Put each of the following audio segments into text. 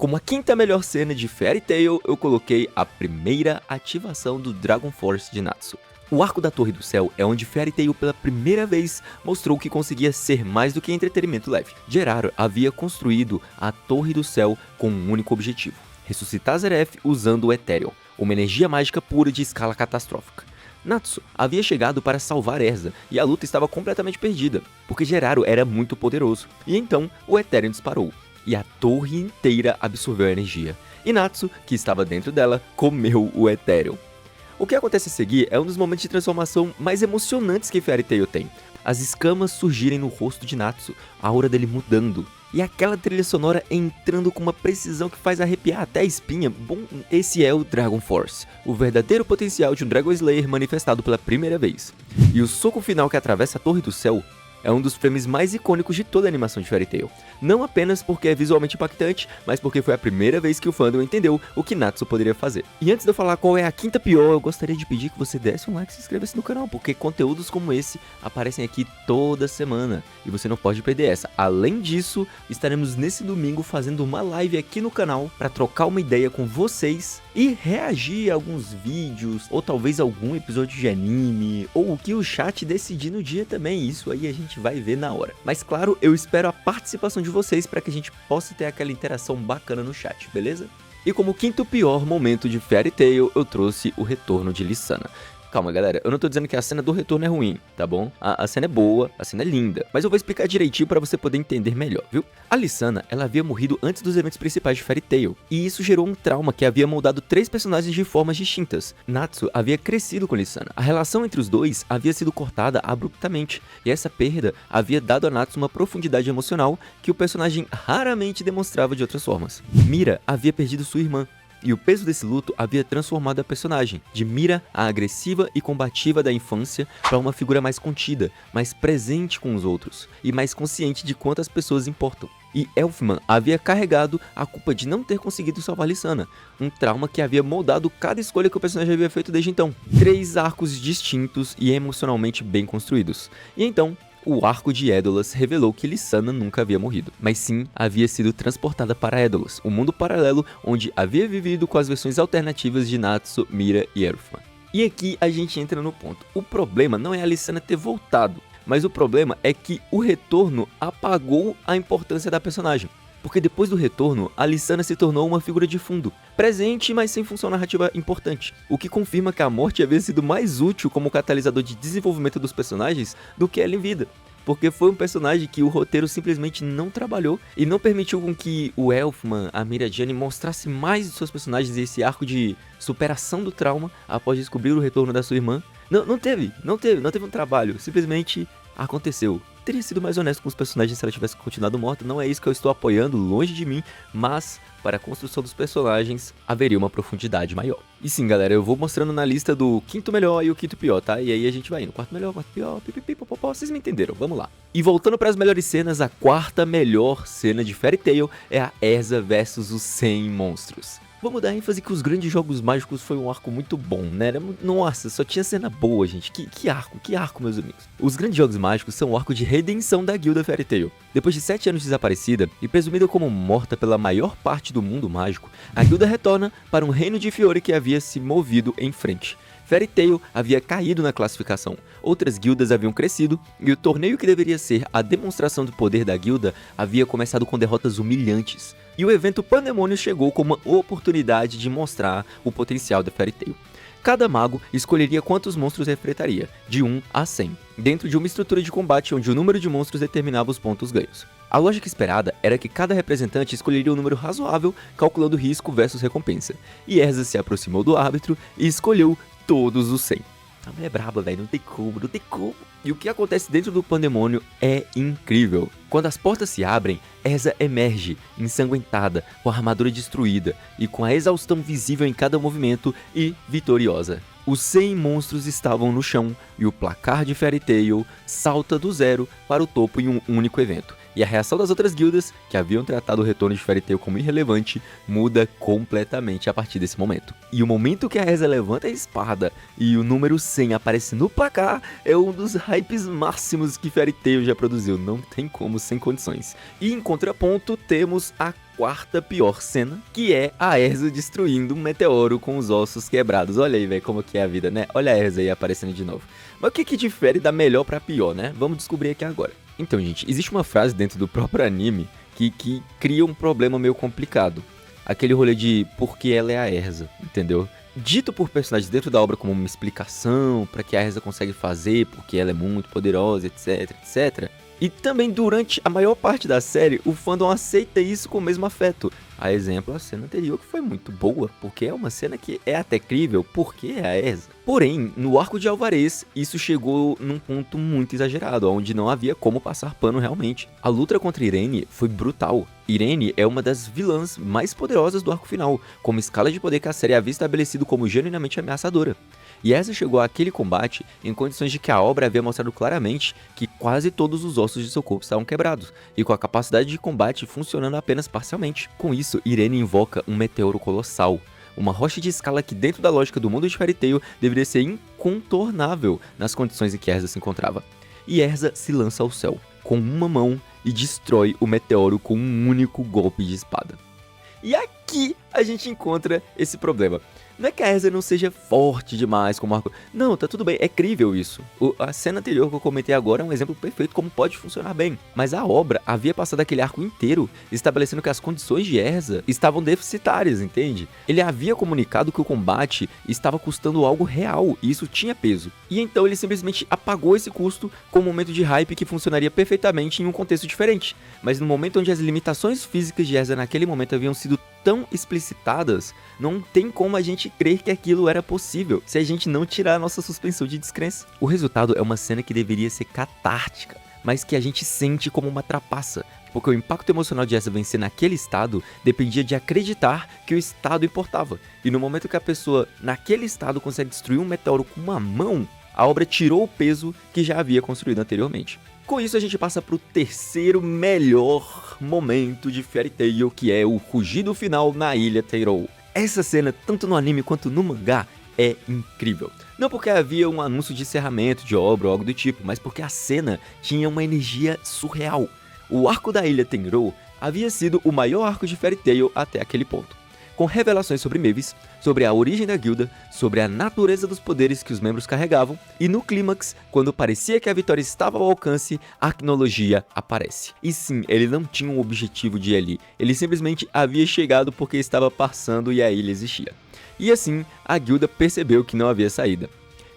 Como a quinta melhor cena de Fairy Tail, eu coloquei a primeira ativação do Dragon Force de Natsu. O arco da Torre do Céu é onde Fairy Tail pela primeira vez mostrou que conseguia ser mais do que entretenimento leve. Gerard havia construído a Torre do Céu com um único objetivo: ressuscitar Zeref usando o Ethereal, uma energia mágica pura de escala catastrófica. Natsu havia chegado para salvar Erza e a luta estava completamente perdida, porque Gerard era muito poderoso. E então o Ethereal disparou, e a torre inteira absorveu a energia. E Natsu, que estava dentro dela, comeu o Ethereal. O que acontece a seguir é um dos momentos de transformação mais emocionantes que Fairy Tail tem. As escamas surgirem no rosto de Natsu, a aura dele mudando, e aquela trilha sonora entrando com uma precisão que faz arrepiar até a espinha. Bom, esse é o Dragon Force, o verdadeiro potencial de um Dragon Slayer manifestado pela primeira vez. E o soco final que atravessa a Torre do Céu é um dos frames mais icônicos de toda a animação de Fairy Tail. Não apenas porque é visualmente impactante, mas porque foi a primeira vez que o fandom entendeu o que Natsu poderia fazer. E antes de eu falar qual é a quinta pior, eu gostaria de pedir que você desse um like e se inscreva-se no canal, porque conteúdos como esse aparecem aqui toda semana, e você não pode perder essa. Além disso, estaremos nesse domingo fazendo uma live aqui no canal para trocar uma ideia com vocês e reagir a alguns vídeos, ou talvez algum episódio de anime, ou o que o chat decidir no dia também. Isso aí a gente vai ver na hora. Mas claro, eu espero a participação de vocês para que a gente possa ter aquela interação bacana no chat, beleza? E como quinto pior momento de Fairy Tail, eu trouxe o retorno de Lissana. Calma, galera, eu não tô dizendo que a cena do retorno é ruim, tá bom? A cena é boa, a cena é linda, mas eu vou explicar direitinho pra você poder entender melhor, viu? A Lissana, ela havia morrido antes dos eventos principais de Fairy Tail, e isso gerou um trauma que havia moldado 3 personagens de formas distintas. Natsu havia crescido com Lissana, a relação entre os dois havia sido cortada abruptamente, e essa perda havia dado a Natsu uma profundidade emocional que o personagem raramente demonstrava de outras formas. Mira havia perdido sua irmã, e o peso desse luto havia transformado a personagem, de Mira, a agressiva e combativa da infância, para uma figura mais contida, mais presente com os outros, e mais consciente de quantas pessoas importam. E Elfman havia carregado a culpa de não ter conseguido salvar Lissana, um trauma que havia moldado cada escolha que o personagem havia feito desde então. 3 arcos distintos e emocionalmente bem construídos. E então, o arco de Edolas revelou que Lissana nunca havia morrido, mas sim havia sido transportada para Edolas, um mundo paralelo onde havia vivido com as versões alternativas de Natsu, Mira e Elfman. E aqui a gente entra no ponto. O problema não é a Lissana ter voltado, mas o problema é que o retorno apagou a importância da personagem. Porque depois do retorno, a Lissana se tornou uma figura de fundo, presente, mas sem função narrativa importante, o que confirma que a morte havia sido mais útil como catalisador de desenvolvimento dos personagens do que ela em vida. Porque foi um personagem que o roteiro simplesmente não trabalhou e não permitiu com que o Elfman, a Mira-Jane, mostrasse mais dos seus personagens e esse arco de superação do trauma após descobrir o retorno da sua irmã. Não teve um trabalho, simplesmente aconteceu. Teria sido mais honesto com os personagens se ela tivesse continuado morta, não é isso que eu estou apoiando, longe de mim, mas para a construção dos personagens haveria uma profundidade maior. E sim, galera, eu vou mostrando na lista do quinto melhor e o quinto pior, tá? E aí a gente vai indo, quarto melhor, quarto pior, pipipipopopó, vocês me entenderam, vamos lá. E voltando para as melhores cenas, a quarta melhor cena de Fairy Tail é a Erza versus os 100 monstros. Vamos dar ênfase que os grandes jogos mágicos foi um arco muito bom, né? Nossa, só tinha cena boa, gente. Que arco, meus amigos. Os grandes jogos mágicos são o arco de redenção da guilda Fairy Tail. Depois de 7 anos desaparecida e presumida como morta pela maior parte do mundo mágico, a guilda retorna para um reino de Fiore que havia se movido em frente. Fairy Tail havia caído na classificação, outras guildas haviam crescido e o torneio que deveria ser a demonstração do poder da guilda havia começado com derrotas humilhantes. E o evento Pandemônio chegou como uma oportunidade de mostrar o potencial da Fairy Tail. Cada mago escolheria quantos monstros enfrentaria, de 1 a 100, dentro de uma estrutura de combate onde o número de monstros determinava os pontos ganhos. A lógica esperada era que cada representante escolheria um número razoável, calculando risco versus recompensa. E Erza se aproximou do árbitro e escolheu todos os 100. A mulher é braba, velho, não tem como. E o que acontece dentro do Pandemônio é incrível. Quando as portas se abrem, Erza emerge, ensanguentada, com a armadura destruída e com a exaustão visível em cada movimento e vitoriosa. Os 100 monstros estavam no chão e o placar de Fairy Tail salta do 0 para o topo em um único evento. E a reação das outras guildas, que haviam tratado o retorno de Fairy Tail como irrelevante, muda completamente a partir desse momento. E o momento que a Erza levanta a espada e o número 100 aparece no placar é um dos hypes máximos que Fairy Tail já produziu, não tem como, sem condições. E em contraponto temos a quarta pior cena, que é a Erza destruindo um meteoro com os ossos quebrados. Olha aí, velho, como que é a vida, né? Olha a Erza aí aparecendo de novo. Mas o que que difere da melhor pra pior, né? Vamos descobrir aqui agora. Então, gente, existe uma frase dentro do próprio anime que cria um problema meio complicado. Aquele rolê de por que ela é a Erza, entendeu? Dito por personagens dentro da obra como uma explicação para que a Erza consegue fazer, porque ela é muito poderosa, etc, etc. E também durante a maior parte da série, o fandom aceita isso com o mesmo afeto. A exemplo, a cena anterior que foi muito boa, porque é uma cena que é até crível, porque é a Erza. Porém, no arco de Alvarez, isso chegou num ponto muito exagerado, onde não havia como passar pano realmente. A luta contra Irene foi brutal. Irene é uma das vilãs mais poderosas do arco final, com uma escala de poder que a série havia estabelecido como genuinamente ameaçadora. E essa chegou àquele combate em condições de que a obra havia mostrado claramente que quase todos os ossos de seu corpo estavam quebrados, e com a capacidade de combate funcionando apenas parcialmente. Com isso, Irene invoca um meteoro colossal, uma rocha de escala que dentro da lógica do mundo de Fairy Tail deveria ser incontornável nas condições em que Erza se encontrava. E Erza se lança ao céu, com uma mão, e destrói o meteoro com um único golpe de espada. E aqui a gente encontra esse problema. Não é que a Erza não seja forte demais como arco. Não, tá tudo bem, é crível isso. A cena anterior que eu comentei agora é um exemplo perfeito como pode funcionar bem. Mas a obra havia passado aquele arco inteiro estabelecendo que as condições de Erza estavam deficitárias, entende? Ele havia comunicado que o combate estava custando algo real e isso tinha peso. E então ele simplesmente apagou esse custo com um momento de hype que funcionaria perfeitamente em um contexto diferente. Mas no momento onde as limitações físicas de Erza naquele momento haviam sido tão explicitadas, não tem como a gente crer que aquilo era possível se a gente não tirar a nossa suspensão de descrença. O resultado é uma cena que deveria ser catártica, mas que a gente sente como uma trapaça, porque o impacto emocional de Erza vencer naquele estado dependia de acreditar que o estado importava. E no momento que a pessoa naquele estado consegue destruir um meteoro com uma mão, a obra tirou o peso que já havia construído anteriormente. Com isso a gente passa pro terceiro melhor momento de Fairy Tail, que é o rugido final na Ilha Teirou. Essa cena, tanto no anime quanto no mangá, é incrível. Não porque havia um anúncio de encerramento de obra ou algo do tipo, mas porque a cena tinha uma energia surreal. O arco da Ilha Teirou havia sido o maior arco de Fairy Tail até aquele ponto, com revelações sobre Mavis, sobre a origem da guilda, sobre a natureza dos poderes que os membros carregavam, e no clímax, quando parecia que a vitória estava ao alcance, a Arqueologia aparece. E sim, ele não tinha um objetivo de ir ali, ele simplesmente havia chegado porque estava passando e a ilha existia. E assim, a guilda percebeu que não havia saída.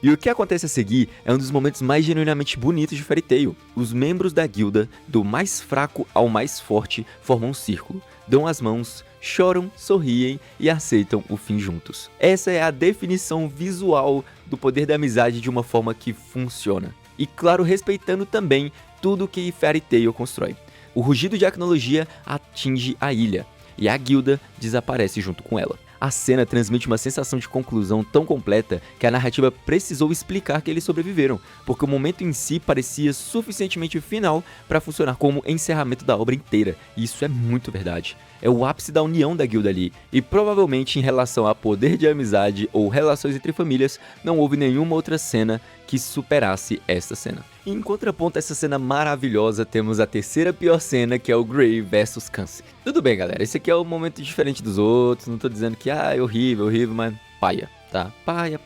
E o que acontece a seguir é um dos momentos mais genuinamente bonitos de Fairy Tail. Os membros da guilda, do mais fraco ao mais forte, formam um círculo, dão as mãos, choram, sorriem e aceitam o fim juntos. Essa é a definição visual do poder da amizade de uma forma que funciona. E claro, respeitando também tudo que Fairy Tail constrói. O rugido de Arqueologia atinge a ilha, e a guilda desaparece junto com ela. A cena transmite uma sensação de conclusão tão completa que a narrativa precisou explicar que eles sobreviveram, porque o momento em si parecia suficientemente final para funcionar como encerramento da obra inteira, e isso é muito verdade. É o ápice da união da guilda ali, e provavelmente em relação a poder de amizade ou relações entre famílias, não houve nenhuma outra cena que superasse essa cena. E em contraponto a essa cena maravilhosa, temos a terceira pior cena, que é o Gray vs Câncer. Tudo bem, galera, esse aqui é um momento diferente dos outros, não tô dizendo que é horrível, mas paia, tá? Paia.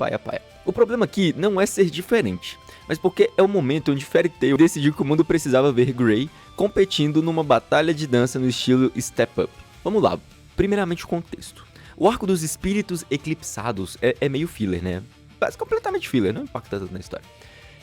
O problema aqui não é ser diferente, mas porque é o momento onde Fairy Tail decidiu que o mundo precisava ver Gray competindo numa batalha de dança no estilo Step Up. Vamos lá, primeiramente o contexto. O arco dos espíritos eclipsados é meio filler, né? Parece completamente filler, não impacta tanto na história.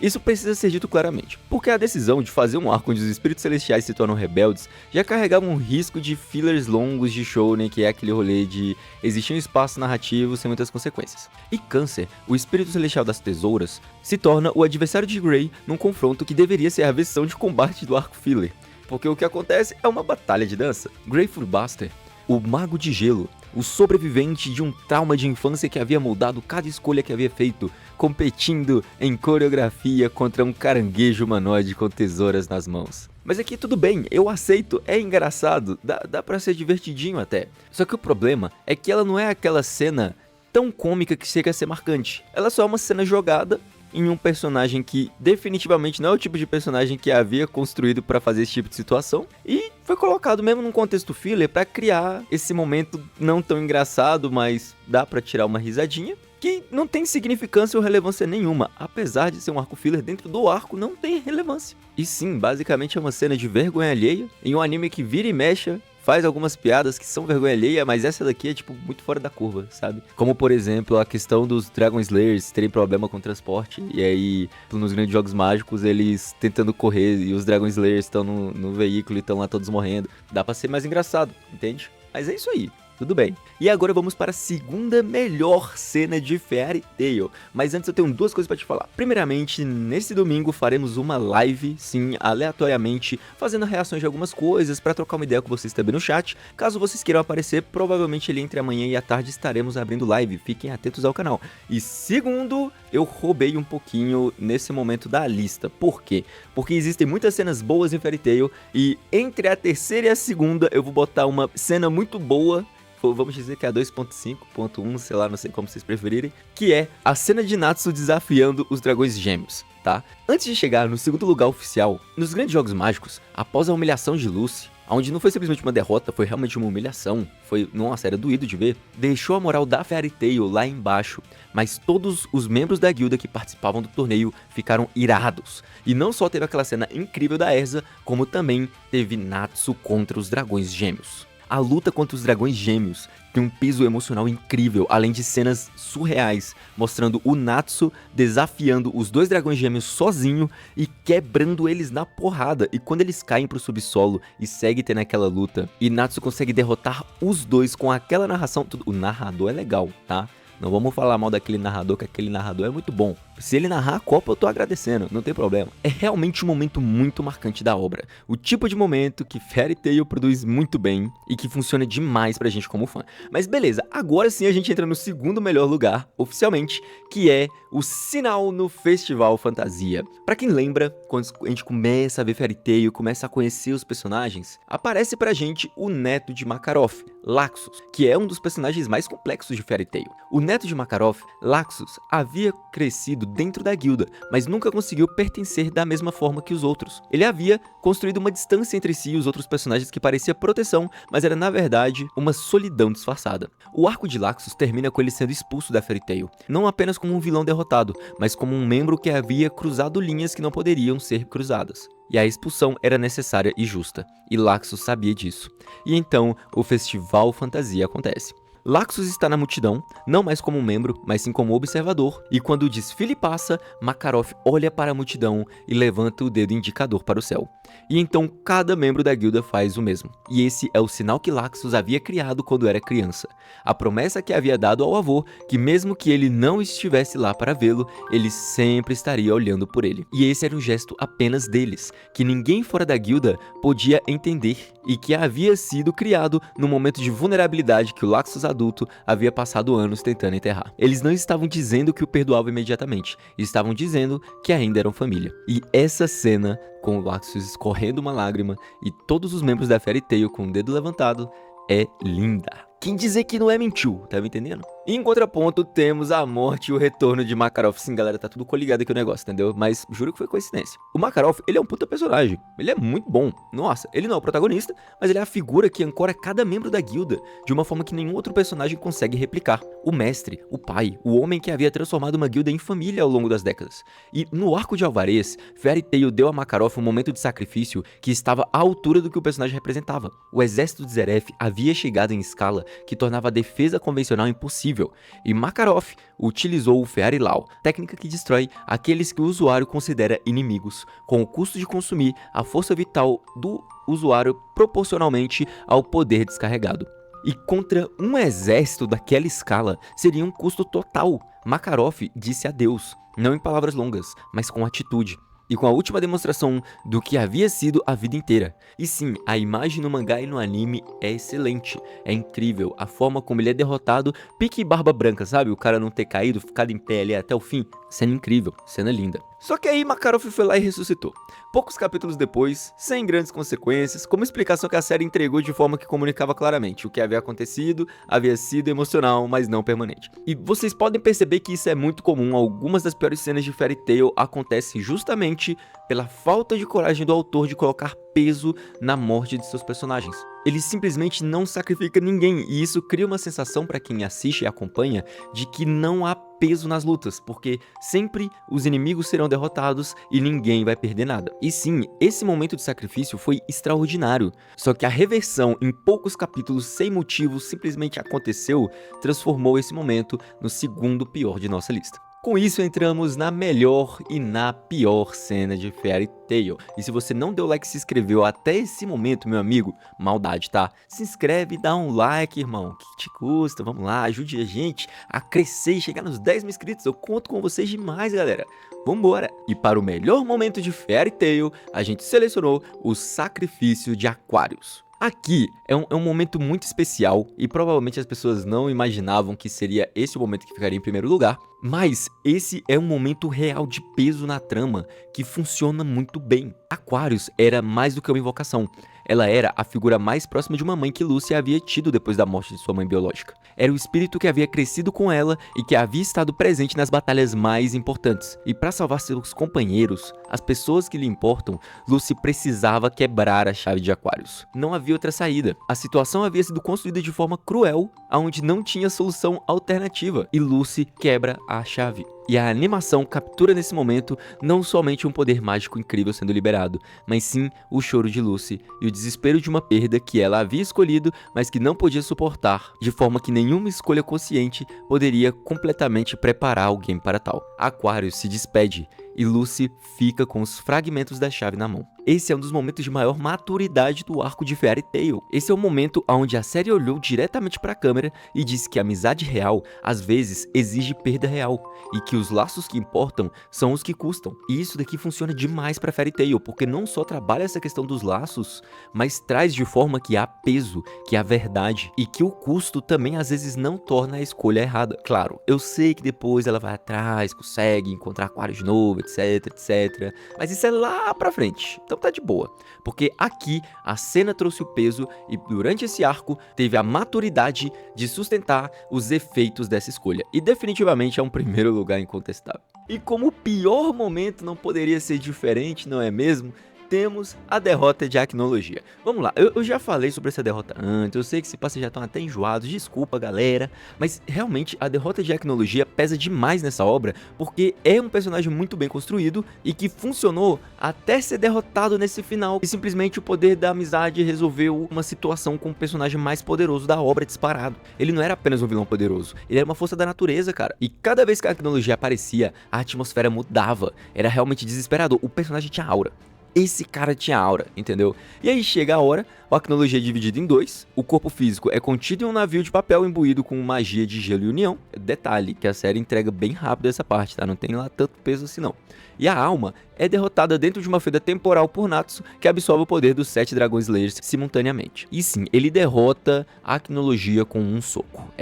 Isso precisa ser dito claramente, porque a decisão de fazer um arco onde os espíritos celestiais se tornam rebeldes já carregava um risco de fillers longos de shounen, que é aquele rolê de existir um espaço narrativo sem muitas consequências. E Câncer, o espírito celestial das tesouras, se torna o adversário de Gray num confronto que deveria ser a versão de combate do arco filler, porque o que acontece é uma batalha de dança. Grateful Buster, o mago de gelo, o sobrevivente de um trauma de infância que havia moldado cada escolha que havia feito, competindo em coreografia contra um caranguejo humanoide com tesouras nas mãos. Mas aqui tudo bem, eu aceito, é engraçado, dá pra ser divertidinho até. Só que o problema é que ela não é aquela cena tão cômica que chega a ser marcante. Ela só é uma cena jogada em um personagem que definitivamente não é o tipo de personagem que havia construído pra fazer esse tipo de situação, e foi colocado mesmo num contexto filler pra criar esse momento não tão engraçado, mas dá pra tirar uma risadinha, que não tem significância ou relevância nenhuma, apesar de ser um arco filler dentro do arco, não tem relevância. E sim, basicamente é uma cena de vergonha alheia, em um anime que vira e mexe, faz algumas piadas que são vergonha alheia, mas essa daqui é, tipo, muito fora da curva, sabe? Como, por exemplo, a questão dos Dragon Slayers terem problema com transporte, e aí, nos grandes jogos mágicos, eles tentando correr, e os Dragon Slayers estão no veículo e estão lá todos morrendo. Dá pra ser mais engraçado, entende? Mas é isso aí. Tudo bem. E agora vamos para a segunda melhor cena de Fairy Tail. Mas antes eu tenho duas coisas para te falar. Primeiramente, nesse domingo faremos uma live, sim, aleatoriamente, fazendo reações de algumas coisas para trocar uma ideia com vocês também no chat. Caso vocês queiram aparecer, provavelmente ali entre amanhã e a tarde estaremos abrindo live. Fiquem atentos ao canal. E segundo, eu roubei um pouquinho nesse momento da lista. Por quê? Porque existem muitas cenas boas em Fairy Tail e entre a terceira e a segunda eu vou botar uma cena muito boa, vamos dizer que é a 2.5.1, sei lá, não sei como vocês preferirem, que é a cena de Natsu desafiando os dragões gêmeos, tá? Antes de chegar no segundo lugar oficial, nos grandes jogos mágicos, após a humilhação de Lucy, onde não foi simplesmente uma derrota, foi realmente uma humilhação, foi, nossa, era doído de ver, deixou a moral da Fairy Tail lá embaixo, mas todos os membros da guilda que participavam do torneio ficaram irados. E não só teve aquela cena incrível da Erza, como também teve Natsu contra os dragões gêmeos. A luta contra os dragões gêmeos tem um peso emocional incrível, além de cenas surreais, mostrando o Natsu desafiando os dois dragões gêmeos sozinho e quebrando eles na porrada. E quando eles caem pro subsolo e segue tendo aquela luta, e Natsu consegue derrotar os dois com aquela narração, o narrador é legal, tá? Não vamos falar mal daquele narrador, que aquele narrador é muito bom. Se ele narrar a Copa, eu tô agradecendo, não tem problema. É realmente um momento muito marcante da obra. O tipo de momento que Fairy Tail produz muito bem e que funciona demais pra gente como fã. Mas beleza, agora sim a gente entra no segundo melhor lugar, oficialmente, que é o sinal no Festival Fantasia. Pra quem lembra, quando a gente começa a ver Fairy Tail, começa a conhecer os personagens, aparece pra gente o neto de Makarov, Laxus, que é um dos personagens mais complexos de Fairy Tail. O neto de Makarov, Laxus, havia crescido dentro da guilda, mas nunca conseguiu pertencer da mesma forma que os outros. Ele havia construído uma distância entre si e os outros personagens que parecia proteção, mas era na verdade uma solidão disfarçada. O arco de Laxus termina com ele sendo expulso da Fairy Tail, não apenas como um vilão derrotado, mas como um membro que havia cruzado linhas que não poderiam ser cruzadas. E a expulsão era necessária e justa, e Laxus sabia disso. E então o Festival Fantasia acontece. Laxus está na multidão, não mais como um membro, mas sim como observador, e quando o desfile passa, Makarov olha para a multidão e levanta o dedo indicador para o céu. E então cada membro da guilda faz o mesmo. E esse é o sinal que Laxus havia criado quando era criança. A promessa que havia dado ao avô, que mesmo que ele não estivesse lá para vê-lo, ele sempre estaria olhando por ele. E esse era um gesto apenas deles, que ninguém fora da guilda podia entender, e que havia sido criado no momento de vulnerabilidade que o Laxus adulto havia passado anos tentando enterrar. Eles não estavam dizendo que o perdoavam imediatamente, estavam dizendo que ainda eram família. E essa cena, com o Laxus escorrendo uma lágrima e todos os membros da Fairy Tail com o dedo levantado, é linda. Quem dizer que não é mentiu, tá me entendendo? E em contraponto, temos a morte e o retorno de Makarov. Sim, galera, tá tudo coligado aqui o negócio, entendeu? Mas juro que foi coincidência. O Makarov, ele é um puta personagem. Ele é muito bom. Nossa, ele não é o protagonista, mas ele é a figura que ancora cada membro da guilda de uma forma que nenhum outro personagem consegue replicar. O mestre, o pai, o homem que havia transformado uma guilda em família ao longo das décadas. E no arco de Alvarez, Fairy Tail deu a Makarov um momento de sacrifício que estava à altura do que o personagem representava. O exército de Zeref havia chegado em escala que tornava a defesa convencional impossível, e Makarov utilizou o Fairy Law, técnica que destrói aqueles que o usuário considera inimigos, com o custo de consumir a força vital do usuário proporcionalmente ao poder descarregado. E contra um exército daquela escala seria um custo total. Makarov disse adeus, não em palavras longas, mas com atitude. E com a última demonstração do que havia sido a vida inteira. E sim, a imagem no mangá e no anime é excelente, é incrível, a forma como ele é derrotado, pique Barba Branca, sabe? O cara não ter caído, ficado em pé ali até o fim, cena incrível, cena linda. Só que aí Makarov foi lá e ressuscitou. Poucos capítulos depois, sem grandes consequências, como explicação que a série entregou de forma que comunicava claramente o que havia acontecido, havia sido emocional, mas não permanente. E vocês podem perceber que isso é muito comum, algumas das piores cenas de Fairy Tail acontecem justamente pela falta de coragem do autor de colocar peso na morte de seus personagens. Ele simplesmente não sacrifica ninguém, e isso cria uma sensação para quem assiste e acompanha de que não há peso nas lutas, porque sempre os inimigos serão derrotados e ninguém vai perder nada. E sim, esse momento de sacrifício foi extraordinário, só que a reversão em poucos capítulos sem motivo simplesmente aconteceu, transformou esse momento no segundo pior de nossa lista. Com isso, entramos na melhor e na pior cena de Fairy Tail. E se você não deu like e se inscreveu até esse momento, meu amigo, maldade, tá? Se inscreve e dá um like, irmão. O que te custa? Vamos lá, ajude a gente a crescer e chegar nos 10 mil inscritos. Eu conto com vocês demais, galera. Vambora! E para o melhor momento de Fairy Tail, a gente selecionou o sacrifício de Aquarius. Aqui é um momento muito especial e provavelmente as pessoas não imaginavam que seria esse o momento que ficaria em primeiro lugar, mas esse é um momento real de peso na trama que funciona muito bem. Aquarius era mais do que uma invocação. Ela era a figura mais próxima de uma mãe que Lucy havia tido depois da morte de sua mãe biológica. Era o espírito que havia crescido com ela e que havia estado presente nas batalhas mais importantes. E para salvar seus companheiros, as pessoas que lhe importam, Lucy precisava quebrar a chave de Aquarius. Não havia outra saída. A situação havia sido construída de forma cruel, onde não tinha solução alternativa. E Lucy quebra a chave. E a animação captura nesse momento não somente um poder mágico incrível sendo liberado, mas sim o choro de Lucy e o desespero de uma perda que ela havia escolhido, mas que não podia suportar, de forma que nenhuma escolha consciente poderia completamente preparar alguém para tal. Aquarius se despede e Lucy fica com os fragmentos da chave na mão. Esse é um dos momentos de maior maturidade do arco de Fairy Tail. Esse é o momento onde a série olhou diretamente para a câmera e disse que a amizade real, às vezes, exige perda real, e que os laços que importam são os que custam. E isso daqui funciona demais para Fairy Tail, porque não só trabalha essa questão dos laços, mas traz de forma que há peso, que há verdade, e que o custo também às vezes não torna a escolha errada. Claro, eu sei que depois ela vai atrás, consegue encontrar Aquarius de novo, etc, etc, mas isso é lá pra frente. Então tá de boa, porque aqui a cena trouxe o peso e durante esse arco teve a maturidade de sustentar os efeitos dessa escolha. E definitivamente é um primeiro lugar incontestável. E como o pior momento não poderia ser diferente, não é mesmo? Temos a derrota de Acnologia. Vamos lá, eu já falei sobre essa derrota antes, eu sei que se passa já estão até enjoados, desculpa galera, mas realmente a derrota de Acnologia pesa demais nessa obra, porque é um personagem muito bem construído e que funcionou até ser derrotado nesse final, e simplesmente o poder da amizade resolveu uma situação com o personagem mais poderoso da obra disparado. Ele não era apenas um vilão poderoso, ele era uma força da natureza, cara, e cada vez que a Acnologia aparecia, a atmosfera mudava, era realmente desesperador, o personagem tinha aura. Esse cara tinha aura, entendeu? E aí chega a hora, a Acnologia é dividida em dois, o corpo físico é contido em um navio de papel imbuído com magia de gelo e união. Detalhe, que a série entrega bem rápido essa parte, tá? Não tem lá tanto peso assim não. E a alma é derrotada dentro de uma fenda temporal por Natsu, que absorve o poder dos 7 Dragon Slayers simultaneamente. E sim, ele derrota a Acnologia com um soco.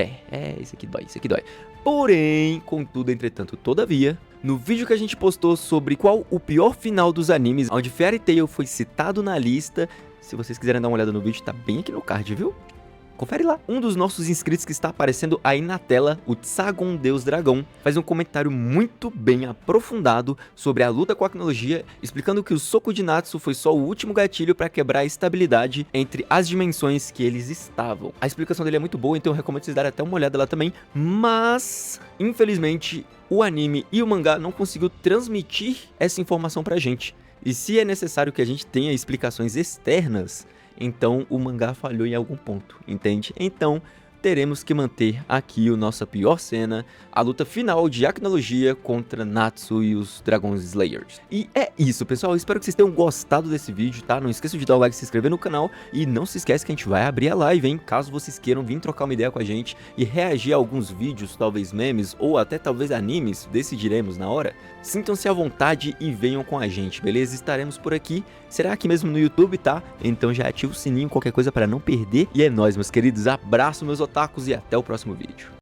Isso aqui dói. Porém, contudo, entretanto, todavia, no vídeo que a gente postou sobre qual o pior final dos animes, onde Fairy Tail foi citado na lista, se vocês quiserem dar uma olhada no vídeo, tá bem aqui no card, viu? Confere lá. Um dos nossos inscritos que está aparecendo aí na tela, o Tsagon Deus Dragão, faz um comentário muito bem aprofundado sobre a luta com a Acnologia, explicando que o soco de Natsu foi só o último gatilho para quebrar a estabilidade entre as dimensões que eles estavam. A explicação dele é muito boa, então eu recomendo vocês darem até uma olhada lá também, mas infelizmente o anime e o mangá não conseguiu transmitir essa informação pra gente. E se é necessário que a gente tenha explicações externas, então o mangá falhou em algum ponto, entende? Então teremos que manter aqui a nossa pior cena, a luta final de Acnologia contra Natsu e os Dragon Slayers. E é isso, pessoal, eu espero que vocês tenham gostado desse vídeo, tá? Não esqueça de dar o like, se inscrever no canal e não se esquece que a gente vai abrir a live, hein? Caso vocês queiram vir trocar uma ideia com a gente e reagir a alguns vídeos, talvez memes ou até talvez animes, decidiremos na hora. Sintam-se à vontade e venham com a gente, beleza? Estaremos por aqui, será aqui mesmo no YouTube, tá? Então já ativa o sininho, qualquer coisa para não perder. E é nóis, meus queridos, abraço meus otakus e até o próximo vídeo.